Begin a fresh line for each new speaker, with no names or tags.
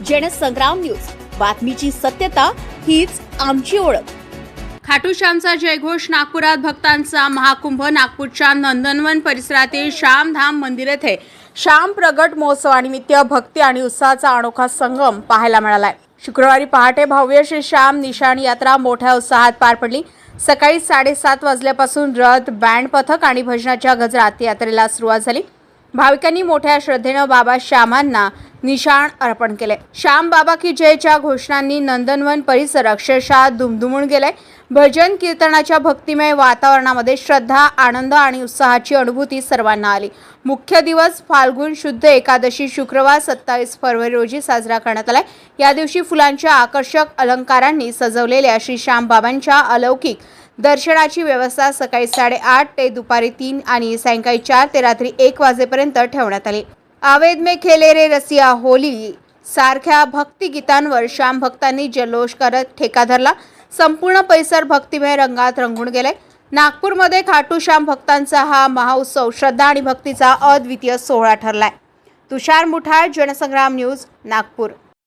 Jansangram news, बातमीची सत्यता हीच आमची ओळख।
खाटू श्यामचा जयघोष नागपुरात भक्तांचा महाकुंभ। नागपूरच्या नंदनवन परिसरातील श्यामधाम मंदिर येथे श्याम प्रगट महोत्सवानिमित्त भक्ती आणि उत्साहाचा अनोखा संगम पाहायला मिळाला। शुक्रवारी पहाटे भव्य श्री श्याम निशाण यात्रा मोठ्या उत्साहात पार पडली। सकाळी 7:30 वाजल्यापासून रथ, बँड पथक आणि भजनाच्या गजरात यात्रेला सुरुवात झाली। भाविकांनी मोठ्या श्रद्धेने बाबा श्यामांना निशाण अर्पण केले। श्याम बाबा की जयच्या घोषणांनी नंदनवन परिसर अक्षरशः दुमदुमून गेले। भजन कीर्तनाच्या भक्तिमय वातावरणामध्ये श्रद्धा, आनंद आणि उत्साहाची अनुभूती सर्वांना आली। मुख्य दिवस फाल्गुन शुद्ध एकादशी शुक्रवार 27 फरवरी रोजी साजरा करण्यात आला। या दिवशी फुलांच्या आकर्षक अलंकारांनी सजवलेल्या श्री श्याम बाबांच्या अलौकिक दर्शनाची व्यवस्था सकाळी 8:30 ते दुपारी 3 आणि सायंकाळी 4 ते रात्री 1 वाजेपर्यंत ठेवण्यात आली। आवेद में खेले रे रसिया होली सारख्या भक्तिगीतांवर श्याम भक्तांनी जल्लोष करत ठेका धरला। संपूर्ण परिसर भक्तिमय रंगात रंगून गेले। नागपूरमध्ये खाटू श्याम भक्तांचा हा महाउत्सव श्रद्धा आणि भक्तीचा अद्वितीय सोहळा ठरलाय। तुषार मुठाळ, जनसंग्राम न्यूज, नागपूर।